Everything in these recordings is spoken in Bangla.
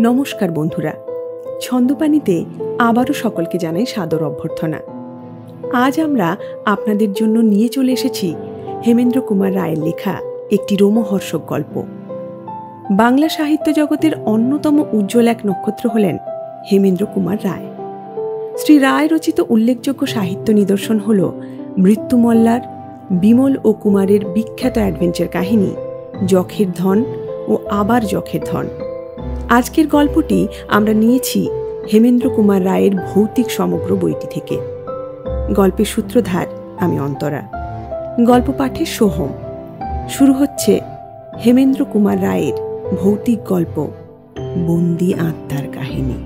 নমস্কার বন্ধুরা, ছন্দপানিতে আবারও সকলকে জানাই সাদর অভ্যর্থনা। আজ আমরা আপনাদের জন্য নিয়ে চলে এসেছি হেমেন্দ্র কুমার রায়ের লেখা একটি রোমহর্ষক গল্প। বাংলা সাহিত্য জগতের অন্যতম উজ্জ্বল এক নক্ষত্র হলেন হেমেন্দ্র কুমার রায়। শ্রী রায় রচিত উল্লেখযোগ্য সাহিত্য নিদর্শন হল মৃত্যুমল্লার, বিমল ও কুমারের বিখ্যাত অ্যাডভেঞ্চার কাহিনী যখের ধন ও আবার যখের ধন। আজকের গল্পটি আমরা নিয়েছি হেমেন্দ্র কুমার রায়ের ভৌতিক সমগ্র বইটি থেকে। গল্পের সূত্রধার আমি অন্তরা, গল্প পাঠে সোহম। শুরু হচ্ছে হেমেন্দ্র কুমার রায়ের ভৌতিক গল্প বন্দি আত্মার কাহিনী।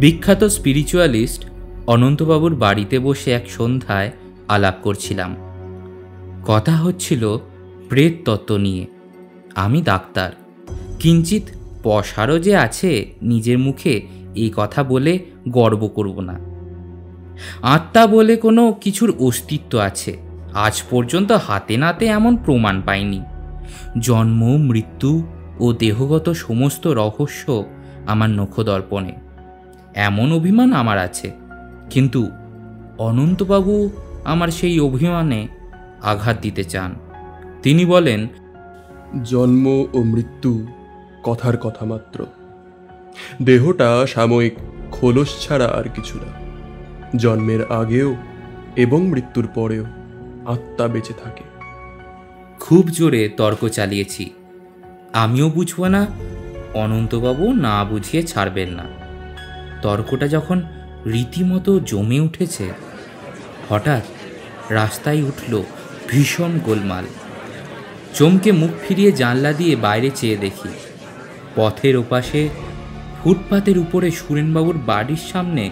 বিখ্যাত স্পিরিচুয়ালিস্ট অনন্তবাবুর বাড়িতে বসে এক সন্ধ্যায় আলাপ করছিলাম। কথা হচ্ছিল প্রেত তত্ত্ব নিয়ে। আমি ডাক্তার, কিঞ্চিত পশারও যে আছে নিজের মুখে এই কথা বলে গর্ব করব না। আত্মা বলে কোনো কিছুর অস্তিত্ব আছে আজ পর্যন্ত হাতে নাতে এমন প্রমাণ পাইনি। জন্ম, মৃত্যু ও দেহগত সমস্ত রহস্য আমার নখদর্পণে, এমন অভিমান আমার আছে। কিন্তু অনন্তবাবু আমার সেই অভিমানে আঘাত দিতে চান। তিনি বলেন, জন্ম ও মৃত্যু কথার কথা মাত্র। দেহটা সাময়িক খোলস ছাড়া আর কিছু না। জন্মের আগেও এবং মৃত্যুর পরেও আত্মা বেঁচে থাকে। খুব জোরে তর্ক চালিয়েছি। আমিও বুঝব না, অনন্তবাবু না বুঝিয়ে ছাড়বেন না। তর্কটা যখন রীতিমতো জমে উঠেছে, হঠাৎ রাস্তায় উঠল ভীষণ গোলমাল। চমকে মুখ ফিরিয়ে জানলা দিয়ে বাইরে চেয়ে দেখি, পথের ওপাশে ফুটপাতের উপরে সুরেনবাবুর বাড়ির সামনে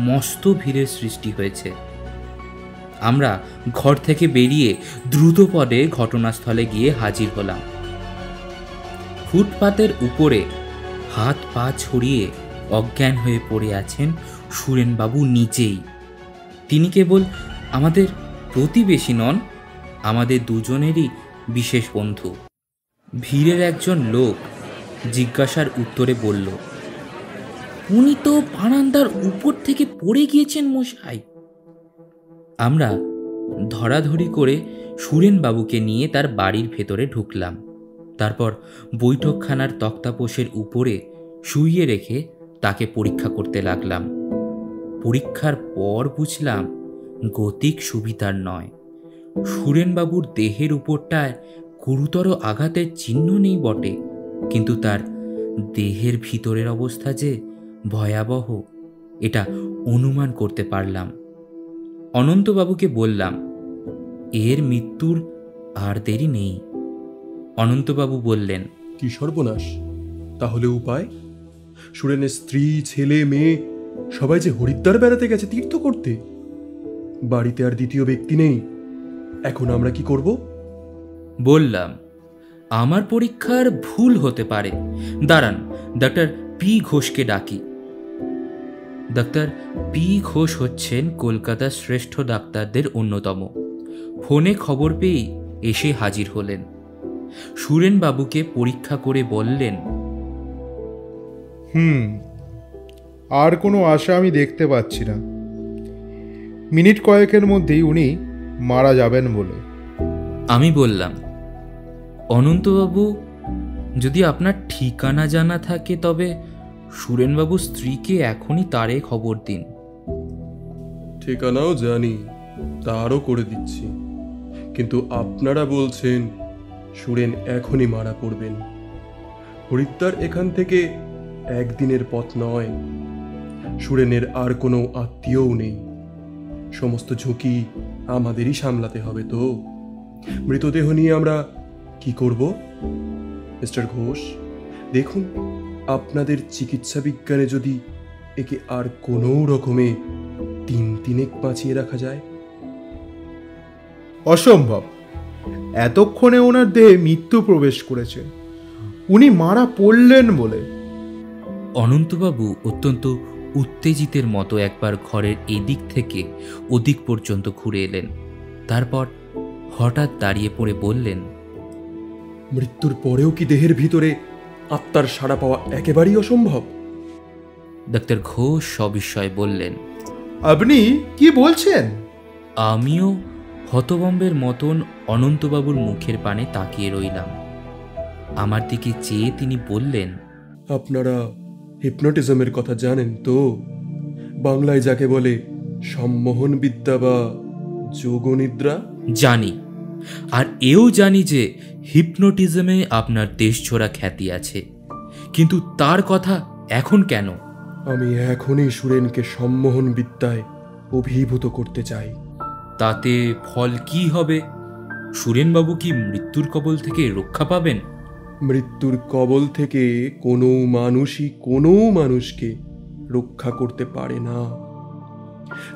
মস্ত ভিড়ের সৃষ্টি হয়েছে। আমরা ঘর থেকে বেরিয়ে দ্রুত পদে ঘটনাস্থলে গিয়ে হাজির হলাম। ফুটপাতের উপরে হাত পা ছড়িয়ে অজ্ঞান হয়ে পড়ে আছেন সুরেনবাবু নিজেই। তিনি কেবল আমাদের প্রতিবেশী নন, আমাদের দুজনেরই বিশেষ বন্ধু। ভিড়ের একজন লোক জিজ্ঞাসার উত্তরে বলল, উনি তো বারান্দার উপর থেকে পড়ে গিয়েছেন মশাই। আমরা ধরাধরি করে সুরেনবাবুকে নিয়ে তার বাড়ির ভেতরে ঢুকলাম। তারপর বৈঠকখানার তক্তাপোষের উপরে শুইয়ে রেখে তাকে পরীক্ষা করতে লাগলাম। পরীক্ষার পর বুঝলাম গতিক সুবিধার নয়। সুরেনবাবুর দেহের উপরটায় গুরুতর আঘাতের চিহ্ন নেই বটে, কিন্তু তার দেহের ভিতরের অবস্থা যে ভয়াবহ এটা অনুমান করতে পারলাম। অনন্তবাবুকে বললাম, এর মৃত্যুর আর দেরি নেই। অনন্তবাবু বললেন, কি সর্বনাশ! তাহলে উপায়? সুরেনের স্ত্রী, ছেলে, মেয়ে সবাই যে হরিদ্বার বেড়াতে গেছে তীর্থ করতে। বাড়িতে আর দ্বিতীয় ব্যক্তি নেই। এখন আমরা কি করব? বললাম, আমার পরীক্ষার ভুল হতে পারে, দাঁড়ান ডাক্তার পি ঘোষকে ডাকি। ডাক্তার পি ঘোষ হচ্ছেন কলকাতার শ্রেষ্ঠ ডাক্তারদের অন্যতম। ফোনে খবর পেয়ে এসে হাজির হলেন। সুরেনবাবুকে পরীক্ষা করে বললেন, আর কোনো আশা আমি দেখতে পাচ্ছি না। মিনিট কয়েকের মধ্যেই উনি মারা যাবেন বলে। আমি বললাম, অনন্তবাবু, যদি আপনার ঠিকানা জানা থাকে তবে সুরেনবাবুর স্ত্রীকে এখনই তারে খবর দিন। ঠিকানাও জানি, তারও করে দিচ্ছি। কিন্তু আপনারা বলছেন সুরেন এখনই মারা পড়বেন। হরিদ্বার এখান থেকে একদিনের পথ নয়। সুরেনের আর কোনো আত্মীয়ও নেই। সমস্ত ঝুঁকি আমাদেরই সামলাতে হবে। তো মৃতদেহ নিয়ে আমরা কি করব? মিস্টার ঘোষ, দেখুন, আপনাদের চিকিৎসা বিজ্ঞানে যদি একে আর কোনো রকমে তিনেক বাঁচিয়ে রাখা যায়। অসম্ভব। এতক্ষণে ওনার দেহে মৃত্যু প্রবেশ করেছে। উনি মারা পড়লেন বলে। অনন্তবাবু অত্যন্ত উত্তেজিতের মতো একবার ঘরের এদিক থেকে ওদিক পর্যন্ত ঘুরে এলেন। তারপর হঠাৎ দাঁড়িয়ে পড়ে বললেন, মৃত্যুর পরেও কি দেহের ভিতরে আত্মার সাড়া পাওয়া একেবারেই অসম্ভব? ডাক্তার ঘোষ সবিস্ময়ে বললেন, আপনি কি বলছেন? আমিও হতবম্বের মতন অনন্তবাবুর মুখের পানে তাকিয়ে রইলাম। আমার দিকে চেয়ে তিনি বললেন, আপনারা হিপনোটিজমের কথা জানেন তো? বাংলায় যাকে বলে সম্মোহন বিদ্যা বা যোগনিদ্রা। জানি, আর এও জানি যে হিপনোটিজমে আপনার দেশছোড়া খ্যাতি আছে, কিন্তু তার কথা এখন কেন? আমি এখনই সুরেনকে সম্মোহন বিদ্যায় অভিভূত করতে চাই। তাতে ফল কি হবে? সুরেনবাবু কি মৃত্যুর কবল থেকে রক্ষা পাবেন? মৃত্যুর কবল থেকে কোনো মানুষই কোনো মানুষকে রক্ষা করতে পারে না।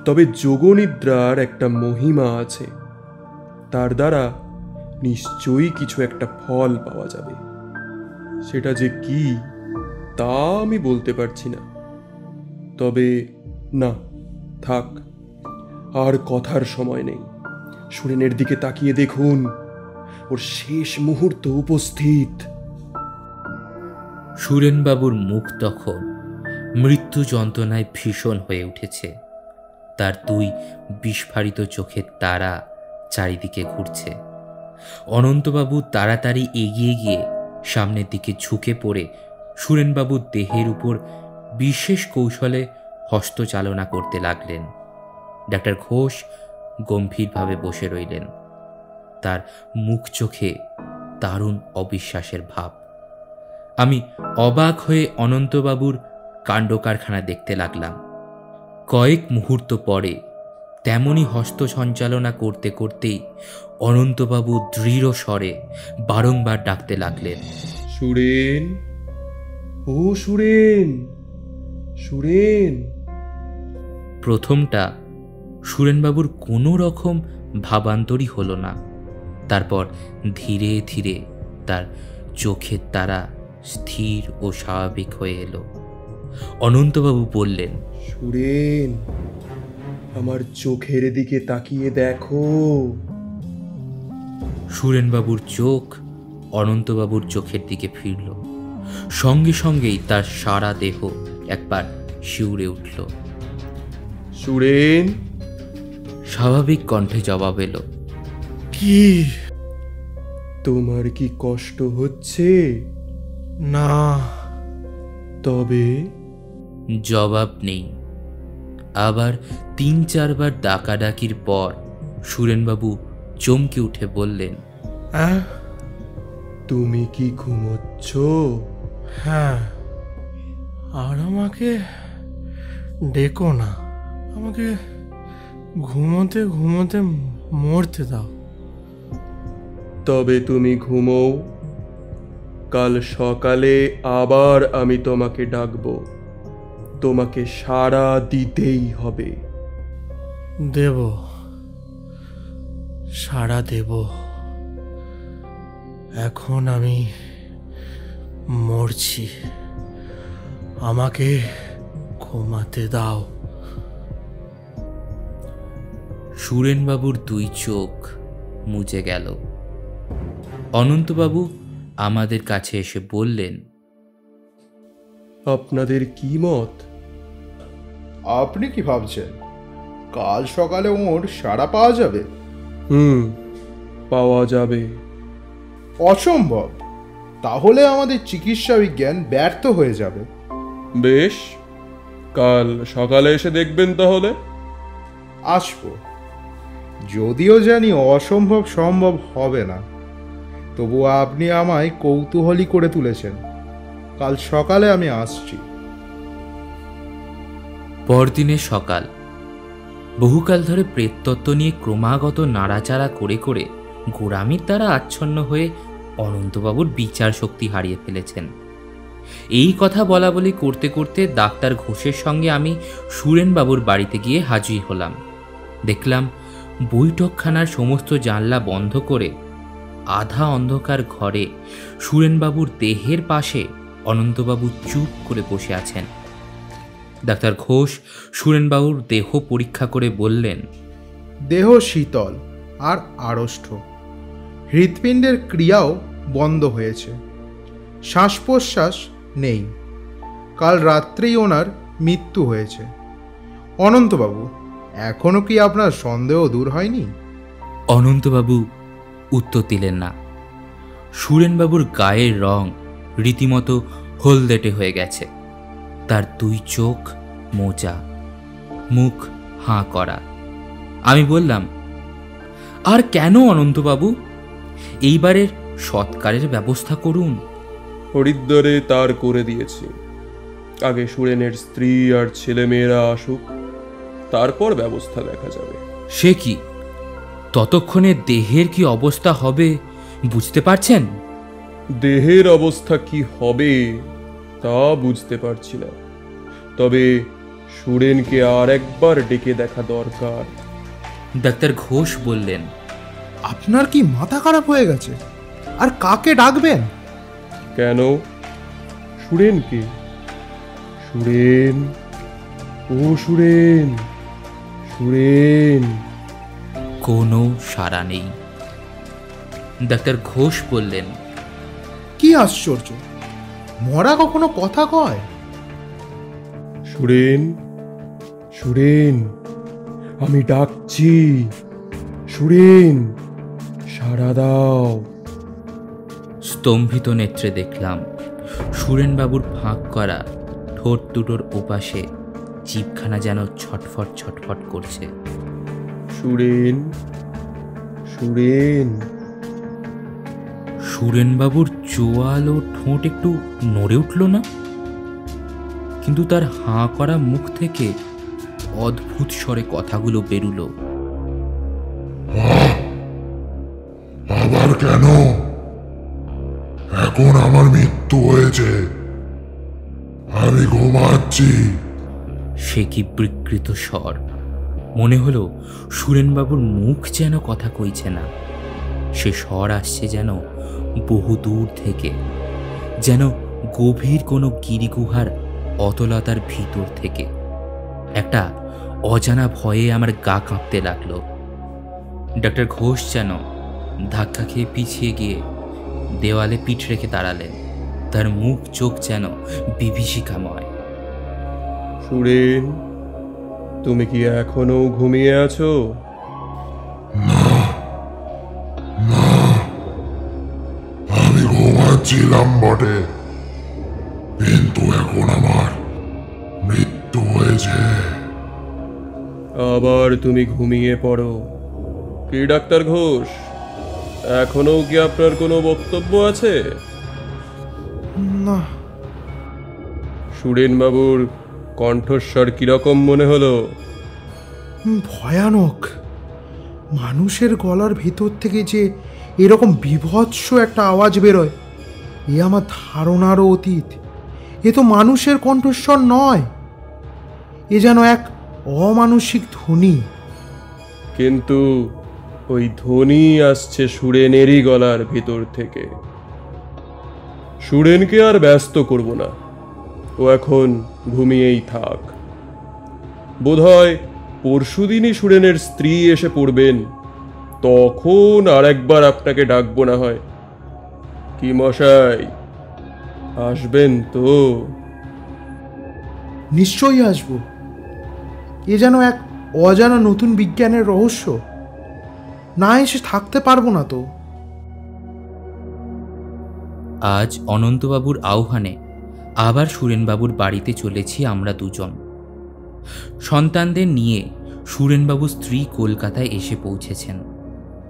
তবে যোগনিদ্রার একটা মহিমা আছে, তার দ্বারা নিশ্চয়ই কিছু একটা ফল পাওয়া যাবে। সেটা যে কি তা আমি বলতে পারছি না। তবে না, থাক, আর কথার সময় নেই। সুরেনের দিকে তাকিয়ে দেখুন, ওর শেষ মুহূর্ত উপস্থিত। সুরেনবাবুর মুখ তখন মৃত্যু যন্ত্রণায় ভীষণ হয়ে উঠেছে। তার দুই বিস্ফারিত চোখের তারা চারিদিকে ঘুরছে। অনন্তবাবু তাড়াতাড়ি এগিয়ে গিয়ে সামনের দিকে ঝুঁকে পড়ে সুরেনবাবুর দেহের উপর বিশেষ কৌশলে হস্তচালনা করতে লাগলেন। ডাক্তার ঘোষ গম্ভীরভাবে বসে রইলেন। তার মুখ চোখে দারুণ অবিশ্বাসের ভাব। আমি অবাক হয়ে অনন্তবাবুর কাণ্ডকারখানা দেখতে লাগলাম। কয়েক মুহূর্ত পরে তেমনি হস্ত সঞ্চালনা করতে করতেই অনন্তবাবু দৃঢ় স্বরে বারংবার ডাকতে লাগলেন, সুরেন, ও সুরেন, সুরেন। প্রথমটা সুরেনবাবুর কোনো রকম ভাবান্তরই হলো না। তারপর ধীরে ধীরে তার চোখের তারা স্থির ও স্বাভাবিক হয়ে এলো। অনন্তবাবু বললেন, সুরেন, আমার চোখের দিকে তাকিয়ে দেখো। সুরেনবাবুর চোখ অনন্তবাবুর চোখের দিকে ফিরল। সঙ্গে সঙ্গেই তার সারা দেহ একবার শিউরে উঠল। সুরেন, স্বাভাবিক কণ্ঠে জবাব এলো, কি? তোমার কি কষ্ট হচ্ছে? না। তবে জবাব নেই। আবার ৩-৪ বার ডাকাডাকির পর সুরেনবাবু চমকে উঠে বললেন, তুমি কি ঘুমোচ্ছ? হ্যাঁ, আর আমাকে ডেকো না, আমাকে ঘুমোতে ঘুমোতে মরতে দাও। তবে তুমি ঘুমোও, কাল সকালে আবার আমি তোমাকে ডাকবো। তোমাকে সাড়া দিতেই হবে। দেব, সাড়া দেব। এখন আমি মরছি, আমাকে ঘুমাতে দাও। সুরেনবাবুর দুই চোখ মুজে গেল। অনন্তবাবু আমাদের কাছে এসে বললেন, আপনাদের কি মত? আপনি কি ভাবছেন কাল সকালে ওর সাড়া পাওয়া যাবে? পাওয়া যাবে। অসম্ভব। তাহলে আমাদের চিকিৎসা বিজ্ঞান ব্যর্থ হয়ে যাবে। বেশ, কাল সকালে এসে দেখবেন তাহলে। আসবো, যদিও জানি অসম্ভব সম্ভব হবে না, তবুও আপনি আমায় কৌতূহলী করে তুলেছেন। কাল সকালে আমি আসছি। পরদিনের সকাল। বহুকাল ধরে প্রেততত্ত্ব নিয়ে ক্রমাগত নাড়াচাড়া করে করে গোড়ামির দ্বারা আচ্ছন্ন হয়ে অনন্তবাবুর বিচার শক্তি হারিয়ে ফেলেছেন। এই কথা বলা বলি করতে করতে ডাক্তার ঘোষের সঙ্গে আমি সুরেনবাবুর বাড়িতে গিয়ে হাজির হলাম। দেখলাম বৈঠকখানার সমস্ত জানলা বন্ধ করে আধা অন্ধকার ঘরে সুরেনবাবুর দেহের পাশে অনন্তবাবু চুপ করে বসে আছেন। ডাক্তার ঘোষ সুরেনবাবুর দেহ পরীক্ষা করে বললেন, দেহ শীতল আর আড়ষ্ট, হৃৎপিণ্ডের ক্রিয়াও বন্ধ হয়েছে, শ্বাস প্রশ্বাস নেই। কাল রাত্রেই ওনার মৃত্যু হয়েছে। অনন্তবাবু, এখনো কি আপনার সন্দেহ দূর হয়নি? অনন্তবাবু উত্তর দিলেন না। সুরেনবাবুর গায়ের রং রীতিমতো হলদেটে হয়ে গেছে। তার দুই চোখ মোজা, মুখ হাঁ করা। আমি বললাম, আর কেন অনন্তবাবু, এইবারের সৎকারের ব্যবস্থা করুন। হরিদ্বারে তার করে দিয়েছি। আগে সুরেনের স্ত্রী আর ছেলে মেয়েরা আসুক, তারপর ব্যবস্থা দেখা যাবে। সে কি, ততক্ষণে দেহের কি অবস্থা হবে বুঝতে পারছেন? দেহের অবস্থা কি হবে তা বুঝতে পারছি না, তবে সুরেনকে আর একবার ডেকে দেখা দরকার। ডাক্তার ঘোষ বললেন, আপনার কি মাথা খারাপ হয়ে গেছে? আর কাকে ডাকবেন? কেন? সুরেনকে? সুরেন, ও সুরেন, সুরেন। কোনো সাড়া নেই। ডাক্তার ঘোষ বললেন, কি আশ্চর্য, মরা কখনো কথা কয়? সুরেন, সুরেন, আমি ডাকছি। সুরেন, সাড়া দাও। স্তম্ভিত নেত্রে দেখলাম সুরেনবাবুর ফাঁক করা ঠোঁট দুটোর ওপাশে জিভখানা যেন ছটফট ছটফট করছে। সুরেন, সুরেন। সুরেনবাবুর চোয়ালো ঠোঁট একটু নড়ে উঠল না, কিন্তু তার হাঁ করা মুখ থেকে অদ্ভুত স্বরে কথাগুলো বেরুলো। আবার কেন? এখন আমার মৃত্যু হয়েছে, আমি ঘুমাচ্ছি। সে কি বিকৃত স্বর! মনে হলো সুরেনবাবুর মুখ যেন কথা কইছে না, সে স্বর আসছে যেন বহু দূর থেকে, যেন গভীর কোনো গিরিগুহার অতলতার ভিতর থেকে। একটা অজানা ভয়ে আমার গা কাঁপতে লাগলো। ডাক্তার ঘোষ যেন ধাক্কা খেয়ে পিছিয়ে গিয়ে দেওয়ালে পিঠ রেখে দাঁড়ালেন। তার মুখ চোখ যেন বিভীষিকাময়। সুরেন, তুমি কি এখনো ঘুমিয়ে আছো? আমি ঘুমাচ্ছিলাম বটে, কিন্তু এখন আমার মৃত্যু হয়েছে। আবার তুমি ঘুমিয়ে পড়ো। কি ডাক্তার ঘোষ, এখনো কি আপনার কোনো বক্তব্য আছে? না। সুরেনবাবুর কণ্ঠস্বর কিরকম মনে হলো? ভয়ানক। মানুষের গলার ভিতর থেকে যে এরকম বিভৎস একটা আওয়াজ বেরোয়, এ আমার ধারণারও অতীত। এ তো মানুষের কণ্ঠস্বর নয়, এ যেন এক অমানসিক ধ্বনি। কিন্তু ওই ধ্বনি আসছে সুরেনেরই গলার ভিতর থেকে। সুরেনকে আর ব্যস্ত করব না, ও এখন ঘুমিয়েই থাক। বোধহয় পরশুদিনই সুরেনের স্ত্রী এসে পড়বেন, তখন আর একবার আপনাকে ডাকবো না হয়। কি মশাই, আসবেন তো? নিশ্চয়ই আসব। এ যেন এক অজানা নতুন বিজ্ঞানের রহস্য, না এসে থাকতে পারবো না তো। আজ অনন্তবাবুর আহ্বানে আবার সুরেনবাবুর বাড়িতে চলেছি আমরা দুজন। সন্তানদের নিয়ে সুরেনবাবুর স্ত্রী কলকাতায় এসে পৌঁছেছেন।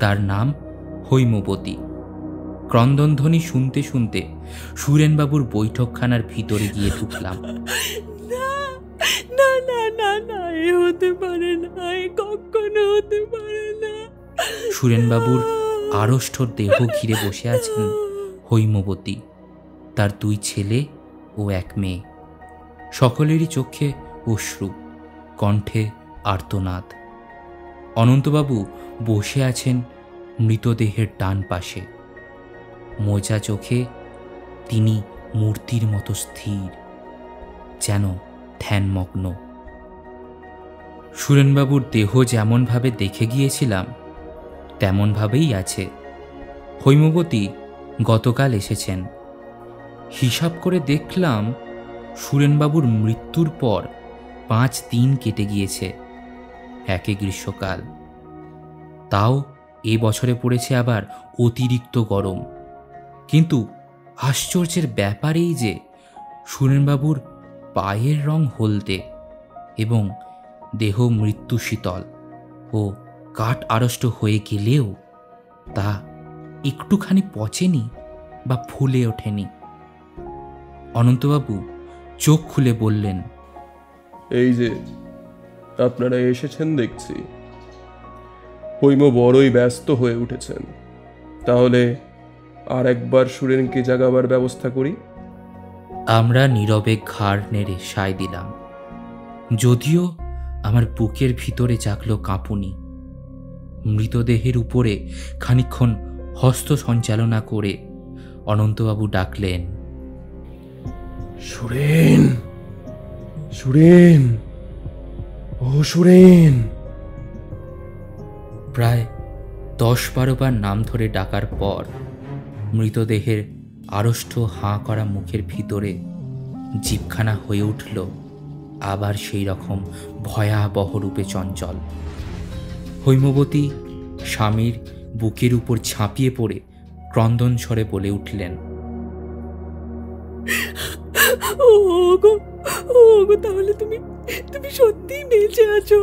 তার নাম হৈমবতী। ক্রন্দনধ্বনি শুনতে শুনতে সুরেনবাবুর বৈঠকখানার ভিতরে গিয়ে ঢুকলাম। না না না না না, এ হতে পারে না, এ কখনো হতে পারে না। সুরেনবাবুর আড়ষ্ঠর দেহ ঘিরে বসে আছেন হৈমবতী, তার দুই ছেলে ও এক মেয়ে। সকলেরই চোখে অশ্রু, কণ্ঠে আর্তনাদ। অনন্তবাবু বসে আছেন মৃতদেহের ডান পাশে। মোজা চোখে তিনি মূর্তির মতো স্থির, যেন ধ্যানমগ্ন। সুরেনবাবুর দেহ যেমনভাবে দেখে গিয়েছিলাম তেমনভাবেই আছে। হৈমবতী গতকাল এসেছেন। হিসাব করে দেখলাম সুরেনবাবুর মৃত্যুর পর 5 দিন কেটে গিয়েছে, একে গ্রীষ্মকাল। তাও এ বছরে পড়েছে আবার অতিরিক্ত গরম। কিন্তু আশ্চর্যের ব্যাপার এই যে সুরেনবাবুর পায়ের রং হলদে এবং দেহ মৃত্যু শীতল ও কাঠ আড়ষ্ট হয়ে গেলেও তা একটুখানি পচেনি বা ফুলে ওঠেনি। অনন্তবাবু চোখ খুলে বললেন, এই যে আপনারা এসেছেন দেখছি, হৈম বড়ই ব্যস্ত হয়ে উঠেছেন। তাহলে আর একবার সুরেনকে জাগাবার ব্যবস্থা করি। আমরা নীরবে ঘাড় নেড়ে সায় দিলাম। যদিও আমার বুকের ভিতরে জাগলো কাঁপুনি। মৃতদেহের উপরে খানিকক্ষণ হস্ত সঞ্চালনা করে অনন্তবাবু ডাকলেন, সুরেন, সুরেন, ও সুরেন। প্রায় 10-12 বার নাম ধরে ডাকার পর মৃতদেহের আড়ষ্ট হাঁ করা মুখের ভিতরে জিভখানা হয়ে উঠল আবার সেই রকম ভয়াবহ রূপে চঞ্চল। হৈমবতী স্বামীর বুকের উপর ঝাঁপিয়ে পড়ে ক্রন্দন স্বরে বলে উঠলেন, ওগো ওগো, তাহলে তুমি তুমি সত্যিই বেঁচে আছো?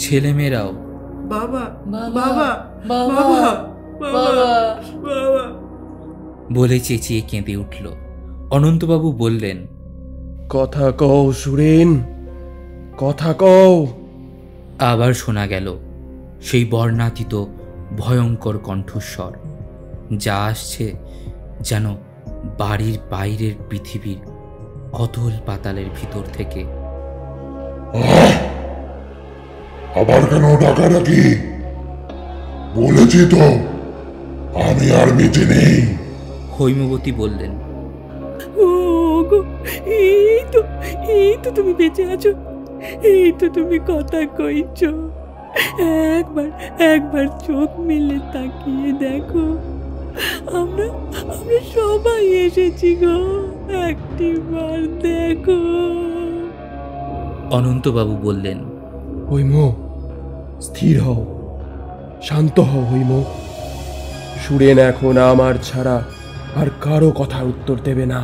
ছেলেমেয়েরাও বাবা বাবা বাবা বাবা বাবা বলে চেঁচিয়ে কেঁদে উঠল। অনন্তবাবু বললেন, কথা কও সুরেন, কথা কও। আবার শোনা গেল সেই বর্ণাতীত ভয়ঙ্কর কণ্ঠস্বর, যা আসছে যেন বাড়ির বাইরের পৃথিবীর অতল পাতালের ভিতর থেকে। আবার কেন ডাকাডাকি? বলেছি তো আমি আর বেঁচে নেই। হৈমবতী বললেন, ওগো, এই তো তুমি বেঁচে আছো, এই তো তুমি কথা কইছো। একবার একবার চোখ মেলে তাকিয়ে দেখো, আমরা আমরা সবাই এসেছি গো, একটিবার দেখো। অনন্তবাবু বললেন, হৈম, স্থির হও, শান্ত হও হৈম। সুরেন এখন আমার ছাড়া আর কারো কথার উত্তর দেবে না।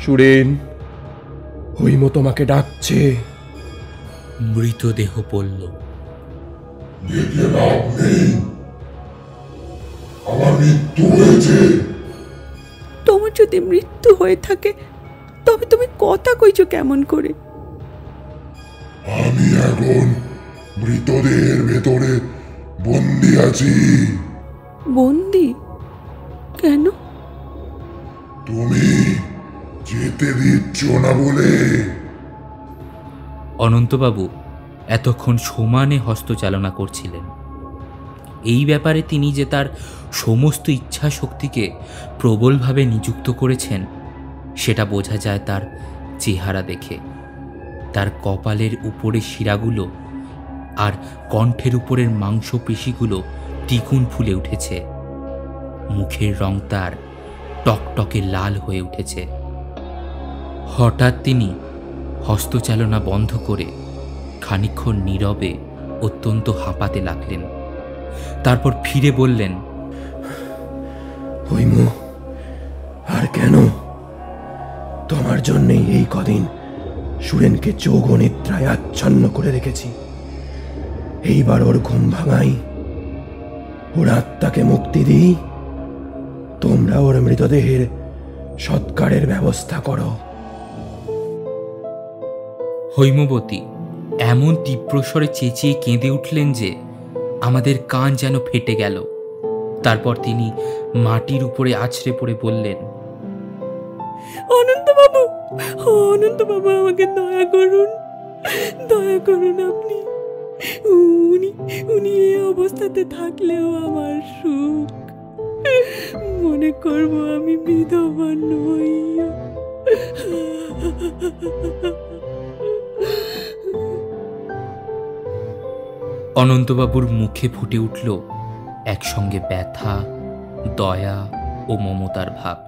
সুরেন, হৈম তোমাকে ডাকছে। মৃতদেহ পড়ল। দেখে লাভ নেই, আমার মৃত্যু হয়েছে। তোমার যদি মৃত্যু হয়ে থাকে তবে তুমি কথা কইছো কেমন করে? আমি এখন মৃতদেহের ভেতরে বন্দি আছি। বন্দি কেন? তুমি যেতে দিচ্ছ না বলে। অনন্তবাবু এতক্ষণ সমানে হস্তচালনা করছিলেন। এই ব্যাপারে তিনি যে তার সমস্ত ইচ্ছা শক্তিকে প্রবলভাবে নিযুক্ত করেছেন সেটা বোঝা যায় তার চেহারা দেখে। তার কপালের উপরের শিরাগুলো আর কণ্ঠের উপরের মাংসপেশিগুলো দ্বিগুণ ফুলে উঠেছে। মুখের রং তার টকটকে লাল হয়ে উঠেছে। হঠাৎ তিনি হস্তচালনা বন্ধ করে খানিকক্ষণ নীরবে অত্যন্ত হাঁপাতে লাগলেন। তারপর ফিরে বললেন, হৈম, আর কেন? তোমার জন্যেই এই কদিন সুরেনকে যোগ নিদ্রায় আচ্ছন্ন করে রেখেছি। এইবার ওর ঘুম ভাঙাই, ওর আত্মাকে মুক্তি দিই। তোমরা ওর মৃতদেহের সৎকারের ব্যবস্থা করো। হৈমবতী এমন তীব্রস্বরে চেঁচিয়ে কেঁদে উঠলেন যে আমাদের কান যেন ফেটে গেল। তারপর তিনি মাটির উপরে আছড়ে পড়ে বললেন, অনন্তবাবু, অনন্তবাবু, আমাকে দয়া করুন, দয়া করুন আপনি। উনি উনি এই অবস্থাতে থাকলেও আমার সুখ। মনে করবো আমি বিধবা নই। অনন্তবাবুর মুখে ফুটে উঠল একসঙ্গে ব্যথা, দয়া ও মমতার ভাব।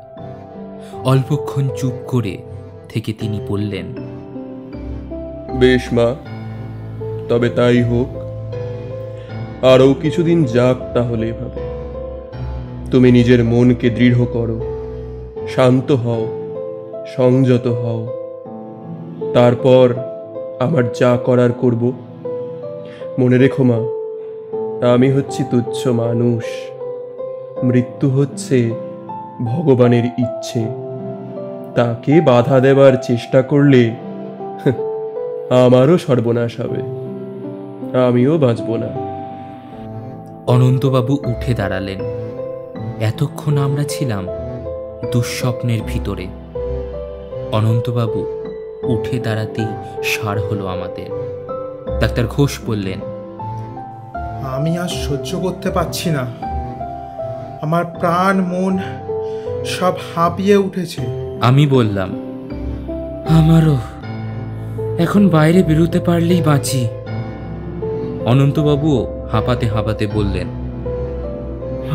অল্পক্ষণ চুপ করে থেকে তিনি বললেন, বেশ মা, তবে তাই হোক। আরও কিছুদিন যাক তাহলে এভাবে। তুমি নিজের মনকে দৃঢ় করো, শান্ত হও, সংযত হও। তারপর আমার যা করার করব। মনে রেখো মা, আমি হচ্ছি তুচ্ছ মানুষ। মৃত্যু হচ্ছে ভগবানের ইচ্ছে। তাকে বাধা দেবার চেষ্টা করলে আমারও সর্বনাশ হবে, আমিও বাঁচব না। অনন্তবাবু উঠে দাঁড়ালেন। এতক্ষণ আমরা ছিলাম দুঃস্বপ্নের ভিতরে। অনন্তবাবু উঠে দাঁড়াতেই সার হলো আমাদের। ডাক্তার ঘোষ বললেন, আমি আর সহ্য করতে পারছি না। আমার প্রাণ মন সব হাঁপিয়ে উঠেছে। আমি বললাম, আমারও। এখন বাইরে বেরোতে পারলেই বাঁচি। অনন্তবাবুও হাঁপাতে হাঁপাতে বললেন,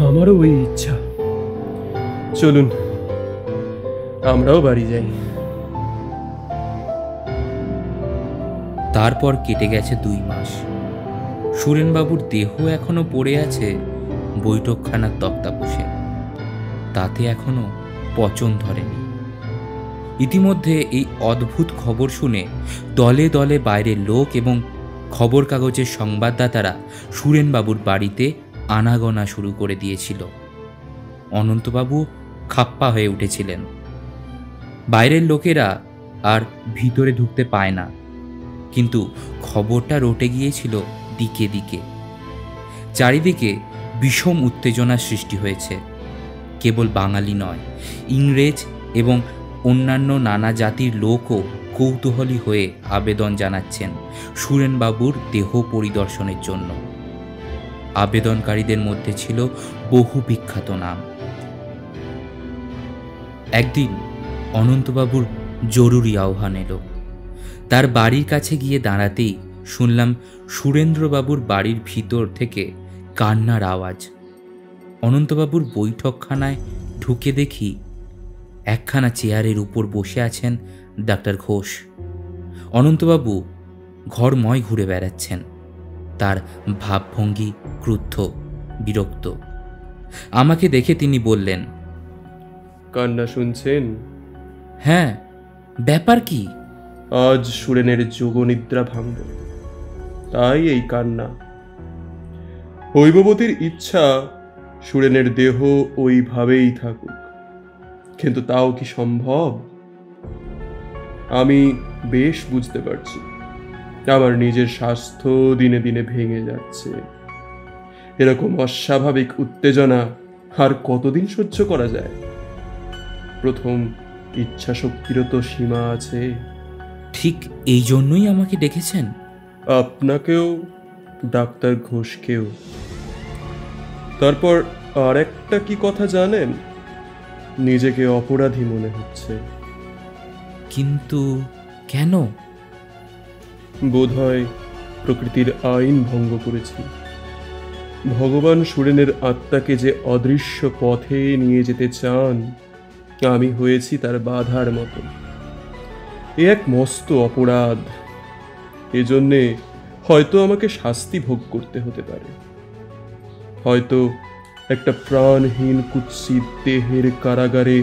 আমারও ওই ইচ্ছা। চলুন আমরাও বাড়ি যাই। তারপর কেটে গেছে 2 মাস। সুরেনবাবুর দেহ এখনো পড়ে আছে বৈঠকখানার তক্তাপোষে। তাতে এখনো পচন ধরেনি। ইতিমধ্যে এই অদ্ভুত খবর শুনে দলে দলে বাইরের লোক এবং খবর কাগজের সংবাদদাতারা সুরেনবাবুর বাড়িতে আনাগোনা শুরু করে দিয়েছিল। অনন্তবাবু খাপ্পা হয়ে উঠেছিলেন। বাইরের লোকেরা আর ভিতরে ঢুকতে পায় না, কিন্তু খবরটা রটে গিয়েছিল দিকে দিকে। চারিদিকে বিষম উত্তেজনার সৃষ্টি হয়েছে। কেবল বাঙালি নয়, ইংরেজ এবং অন্যান্য নানা জাতির লোকও কৌতূহলী হয়ে আবেদন জানাচ্ছেন সুরেনবাবুর দেহ পরিদর্শনের জন্য। আবেদনকারীদের মধ্যে ছিল বহু বিখ্যাত নাম। একদিন অনন্তবাবুর জরুরি আহ্বান এলো। তার বাড়ির কাছে গিয়ে দাঁড়াতেই শুনলাম সুরেন্দ্রবাবুর বাড়ির ভিতর থেকে কান্নার আওয়াজ। অনন্তবাবুর বৈঠকখানায় ঢুকে দেখি একখানা চেয়ারের উপর বসে আছেন ডাক্তার ঘোষ। অনন্তবাবু ঘরময় ঘুরে বেড়াচ্ছেন। তার ভাবভঙ্গি ক্রুদ্ধ, বিরক্ত। আমাকে দেখে তিনি বললেন, কান্না শুনছেন? হ্যাঁ, ব্যাপার কি? আজ সুরেনের যোগনিদ্রা ভাঙল, তাই এই কান্না। হৈববতীর ইচ্ছা সুরেনের দেহ ওইভাবেই থাকুক, কিন্তু তাও কি সম্ভব? আমি বেশ বুঝতে পারছি আমার নিজের স্বাস্থ্য দিনে দিনে ভেঙে যাচ্ছে। এরকম অস্বাভাবিক উত্তেজনা আর কতদিন সহ্য করা যায়? প্রথম ইচ্ছা শক্তিরও তো সীমা আছে। ঠিক এই জন্যই আমাকে ডেকেছেন? আপনাকেও, ডাক্তার ঘোষকেও। তারপর আর একটা কি কথা জানেন? নিজেকে অপরাধী মনে হচ্ছে। কিন্তু কেন? বোধহয় প্রকৃতির আইন ভঙ্গ করেছি। ভগবান সুরেনের আত্মাকে যে অদৃশ্য পথে নিয়ে যেতে চান, আমি হয়েছি তার বাধার মতো। এ এক মস্ত অপরাধ। এজন্যে হয়তো আমাকে শাস্তি ভোগ করতে হতে পারে। হয়তো একটা প্রাণহীন কুৎসিত দেহের কারাগারে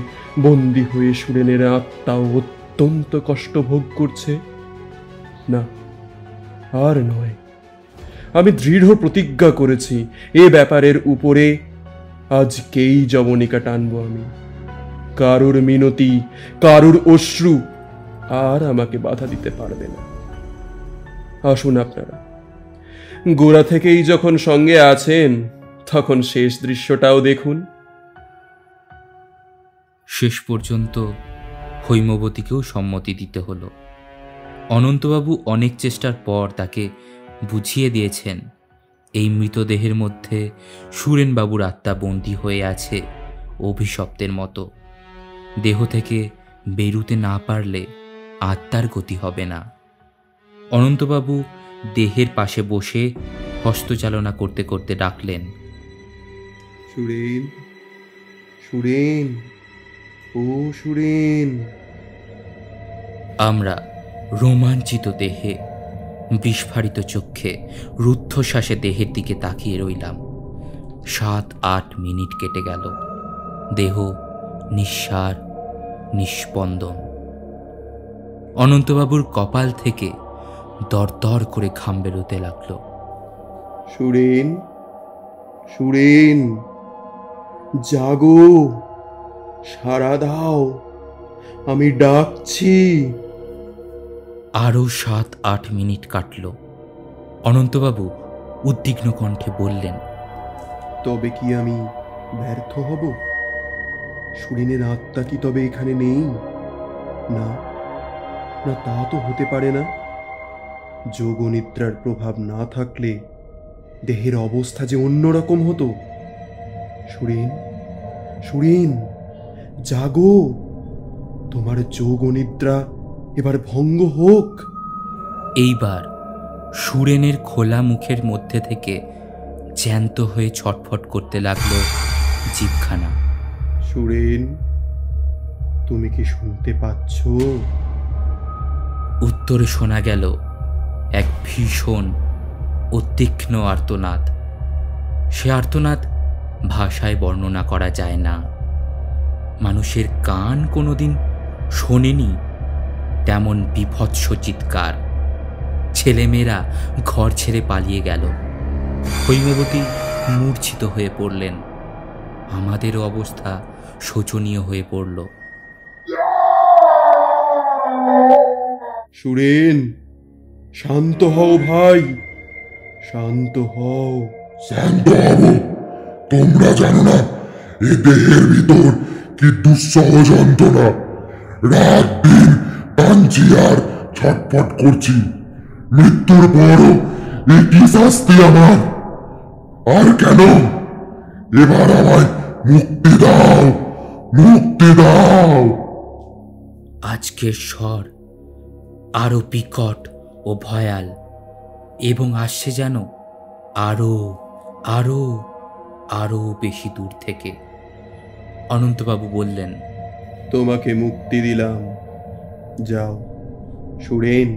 বন্দী হয়ে সুরেনের আত্মাও অত্যন্ত কষ্ট ভোগ করছে। না, আর নয়। আমি দৃঢ় প্রতিজ্ঞা করেছি এ ব্যাপারের উপরে আজকেই যবনিকা টানব আমি। কারুর মিনতি, কারুর অশ্রু আর আমাকে বাধা দিতে পারবে না। আসুন আপনারা, গোড়া থেকেই যখন সঙ্গে আছেন, তখন শেষ দৃশ্যটাও দেখুন। শেষ পর্যন্ত হৈমবতীকেও সম্মতি দিতে হলো। অনন্তবাবু অনেক চেষ্টার পর তাকে বুঝিয়ে দিয়েছেন এই মৃতদেহের মধ্যে সুরেনবাবুর আত্মা বন্দী হয়ে আছে অভিশপ্তের মতো। দেহ থেকে বেরুতে না পারলে আত্মার গতি হবে না। অনন্তবাবু দেহের পাশে বসে হস্তচালনা করতে করতে ডাকলেন, সুরেন, সুরেন, ও সুরেন। আমরা রোমাঞ্চিত দেহে, বিস্ফারিত চক্ষে, রুদ্ধশ্বাসে দেহের দিকে তাকিয়ে রইলাম। 7-8 মিনিট কেটে গেল। দেহ নিঃসার, নিস্পন্দন। অনন্তবাবুর কপাল থেকে দরদর করে ঘাম বেরোতে লাগলো। সুরেন, সুরেন, জাগো, সাড়া দাও, আমি ডাকছি। আরও 7-8 মিনিট কাটল। অনন্তবাবু উদ্বিগ্ন কণ্ঠে বললেন, তবে কি আমি ব্যর্থ হব? সুরেনের আত্মা কি তবে এখানে নেই? না না, তা তো হতে পারে না। যোগনিদ্রার প্রভাব না থাকলে দেহের অবস্থা যে অন্যরকম হতো। সুরেন, সুরেন, জাগো, তোমার যোগনিদ্রা এবার ভঙ্গ হোক। এইবার সুরেনের খোলা মুখের মধ্যে থেকে জ্যান্ত হয়ে ছটফট করতে লাগলো জিভখানা। সুরেন, তুমি কি শুনতে পাচ্ছ? উত্তরে শোনা গেল এক ভীষণ ও তীক্ষ্ণ আর্তনাদ। সে আর্তনাদ ভাষায় বর্ণনা করা যায় না। মানুষের কান কোনোদিন শোনেনি তেমন বিভৎস চিৎকার। ছেলেমেয়েরা ঘর ছেড়ে পালিয়ে গেল। হৈমবতী মূর্ছিত হয়ে পড়লেন। আমাদেরও অবস্থা শোচনীয় হয়ে পড়ল। সুরেন, শান্ত হও ভাই, শান্ত হও। শান্ত হব? তোমরা জানো না এ দেহের ভিতর কি দুঃসহ যন্ত্রণা। রাত দিন টানছি আর ছটফট করছি। মৃত্যুর পরও এটি শাস্তি আমার। আর কেন? এবার আমায় মুক্তি দাও, মুক্তি দাও। আজকের স্বর আরো বিকট ও ভয়াল, এবং আসছে যেন আরো আরো আরো বেশি দূর থেকে। অনন্তবাবু বললেন, তোমাকে মুক্তি দিলাম, যাও। সুরেন,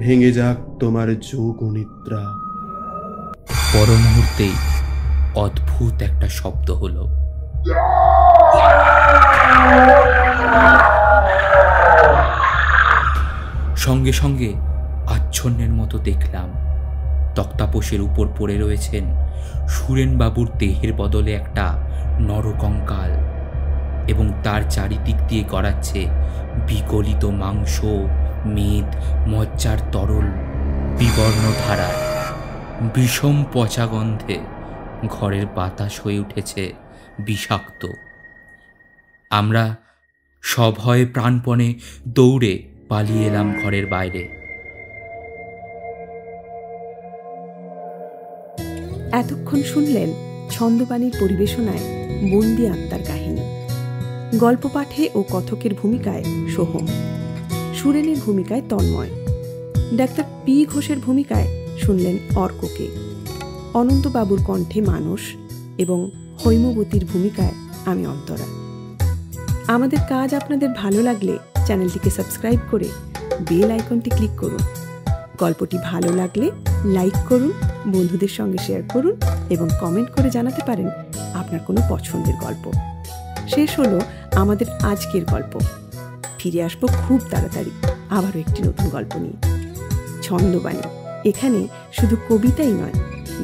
ভেঙে যাক তোমার যোগনিদ্রা। পর মুহূর্তেই অদ্ভুত একটা শব্দ হলো। সঙ্গে সঙ্গে আচ্ছন্নের মতো দেখলাম তক্তাপোষের উপর পড়ে রয়েছেন সুরেনবাবুর দেহের বদলে একটা নরকঙ্কাল, এবং তার চারিদিক দিয়ে গড়াচ্ছে বিগলিত মাংস, মেদ, মজ্জার তরল বিবর্ণ ধারায়। বিষম পচা গন্ধে ঘরের বাতাস হয়ে উঠেছে বিষাক্ত। আমরা সভয়ে প্রাণপণে দৌড়ে পালিয়ে এলাম ঘরের বাইরে। এতক্ষণ শুনলেন ছন্দপানির পরিবেশনায় বন্দি আত্মার কাহিনী। গল্প পাঠে ও কথকের ভূমিকায় সোহম, সুরেনের ভূমিকায় তন্ময়, ডাক্তার পি ঘোষের ভূমিকায় শুনলেন অর্ককে, অনন্তবাবুর কণ্ঠে মানস এবং হৈমবতীর ভূমিকায় আমি অন্তরা। আমাদের কাজ আপনাদের ভালো লাগলে চ্যানেলটিকে সাবস্ক্রাইব করে বেল আইকনটি ক্লিক করুন। গল্পটি ভালো লাগলে লাইক করুন, বন্ধুদের সঙ্গে শেয়ার করুন এবং কমেন্ট করে জানাতে পারেন আপনার কোনো পছন্দের গল্প। শেষ হলো আমাদের আজকের গল্প। ফিরে আসবো খুব তাড়াতাড়ি আবারও একটি নতুন গল্প নিয়ে। ছন্দবাণী, এখানে শুধু কবিতাই নয়,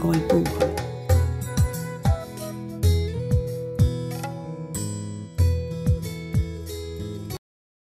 গল্পও হয়।